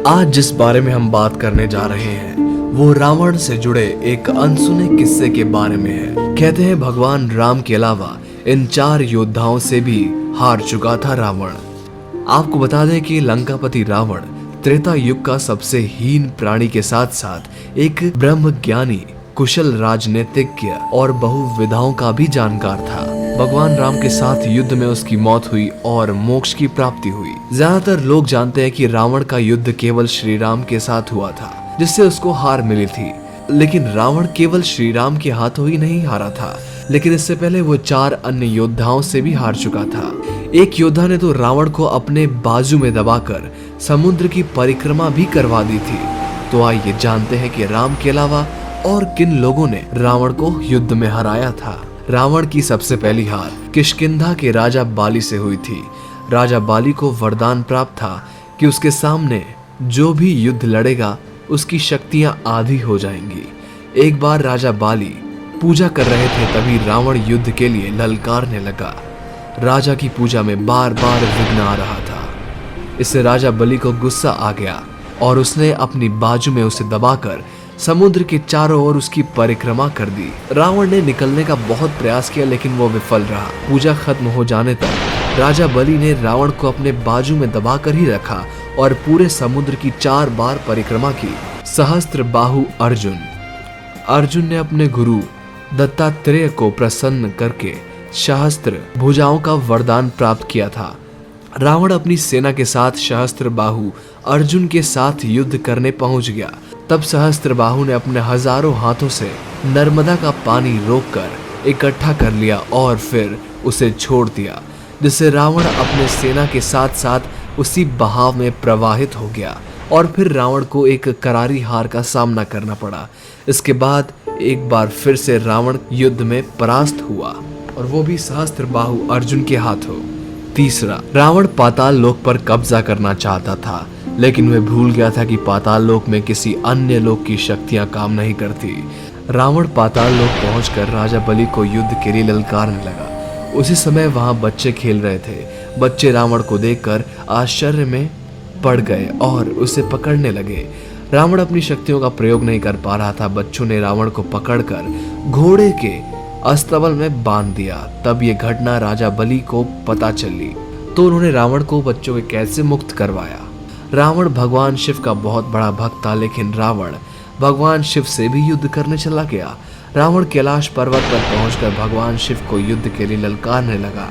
आज जिस बारे में हम बात करने जा रहे हैं वो रावण से जुड़े एक अनसुने किस्से के बारे में है। कहते हैं भगवान राम के अलावा इन 4 योद्धाओं से भी हार चुका था रावण। आपको बता दें कि लंकापति रावण त्रेता युग का सबसे हीन प्राणी के साथ साथ एक ब्रह्म ज्ञानी, कुशल राजनीतिज्ञ और बहुविधाओं का भी जानकार था। भगवान राम के साथ युद्ध में उसकी मौत हुई और मोक्ष की प्राप्ति हुई। ज्यादातर लोग जानते हैं कि रावण का युद्ध केवल श्री राम के साथ हुआ था, जिससे उसको हार मिली थी। लेकिन रावण केवल श्री राम के हाथों ही नहीं हारा था, लेकिन इससे पहले वो 4 अन्य योद्धाओं से भी हार चुका था। एक योद्धा ने तो रावण को अपने बाजू में दबाकर समुद्र की परिक्रमा भी करवा दी थी। तो आइए जानते हैं कि राम के अलावा और किन लोगों ने रावण को युद्ध में हराया था। रावण की सबसे पहली हार किष्किंधा के राजा बाली से हुई थी। राजा बाली को वरदान प्राप्त था कि उसके सामने जो भी युद्ध लड़ेगा उसकी शक्तियां आधी हो जाएंगी। एक बार राजा बाली पूजा कर रहे थे, तभी रावण युद्ध के लिए ललकारने लगा। राजा की पूजा में बार बार विघ्न आ रहा था। इससे राजा बलि को गुस्सा आ गया और उसने अपनी बाजू में उसे दबाकर समुद्र के चारों ओर उसकी परिक्रमा कर दी। रावण ने निकलने का बहुत प्रयास किया, लेकिन वो विफल रहा। पूजा खत्म हो जाने तक राजा बलि ने रावण को अपने बाजू में दबाकर ही रखा और पूरे समुद्र की 4 बार परिक्रमा की। सहस्त्र बाहु अर्जुन ने अपने गुरु दत्तात्रेय को प्रसन्न करके सहस्त्र भुजाओं का वरदान प्राप्त किया था। रावण अपनी सेना के साथ सहस्त्र बाहु अर्जुन के साथ युद्ध करने पहुंच गया। तब सहस्त्र बाहु ने अपने हजारों हाथों से नर्मदा का पानी रोककर इकट्ठा कर लिया और फिर उसे छोड़ दिया, जिससे रावण अपने सेना के साथ साथ उसी बहाव में प्रवाहित हो गया और फिर रावण को एक करारी हार का सामना करना पड़ा। इसके बाद एक बार फिर से रावण युद्ध में परास्त हुआ, और वो भी सहस्त्र बाहु अर्जुन के हाथों। तीसरा, रावण पाताल लोक पर कब्जा करना चाहता था, लेकिन वह भूल गया था कि पाताल लोक में किसी अन्य लोक की शक्तियां काम नहीं करती। रावण पाताल लोक पहुंचकर राजा बलि को युद्ध के लिए ललकारने लगा। उसी समय वहां बच्चे खेल रहे थे। बच्चे रावण को देखकर आश्चर्य में पड़ गए और उसे पकड़ने लगे। रावण अपनी शक्तियों का प्रयोग नहीं कर पा रहा था। बच्चों ने रावण को पकड़कर घोड़े के अस्तबल में बांध दिया। तब ये घटना राजा बलि को पता चली, तो उन्होंने रावण को बच्चों के कैद से मुक्त करवाया। रावण भगवान शिव का बहुत बड़ा भक्त था, लेकिन रावण भगवान शिव से भी युद्ध करने चला गया। रावण कैलाश पर्वत पर पहुंचकर भगवान शिव को युद्ध के लिए ललकारने लगा,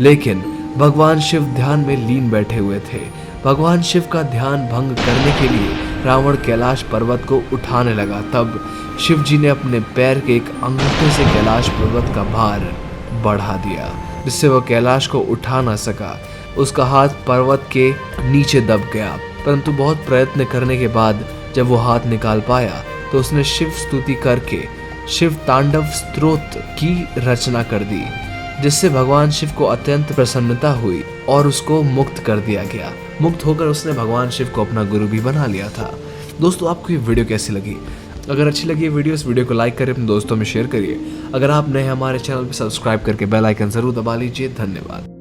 लेकिन भगवान शिव ध्यान में लीन बैठे हुए थे। भगवान शिव का ध्यान भंग करने के लिए रावण कैलाश पर्वत को उठाने लगा। तब शिव जी ने अपने पैर के एक अंगूठे से कैलाश पर्वत का भार बढ़ा दिया, जिससे वह कैलाश को उठा ना सका। उसका हाथ पर्वत के नीचे दब गया, परंतु बहुत प्रयत्न करने के बाद जब वो हाथ निकाल पाया तो उसने शिव स्तुति करके शिव तांडव स्तोत्र की रचना कर दी, जिससे भगवान शिव को अत्यंत प्रसन्नता हुई और उसको मुक्त कर दिया गया। मुक्त होकर उसने भगवान शिव को अपना गुरु भी बना लिया था। दोस्तों, आपको ये वीडियो कैसी लगी? अगर अच्छी लगी वीडियो, इस वीडियो को लाइक करिए, अपने दोस्तों में शेयर करिए। अगर आप नए हमारे चैनल पर सब्सक्राइब करके बेल आइकन जरूर दबा लीजिए। धन्यवाद।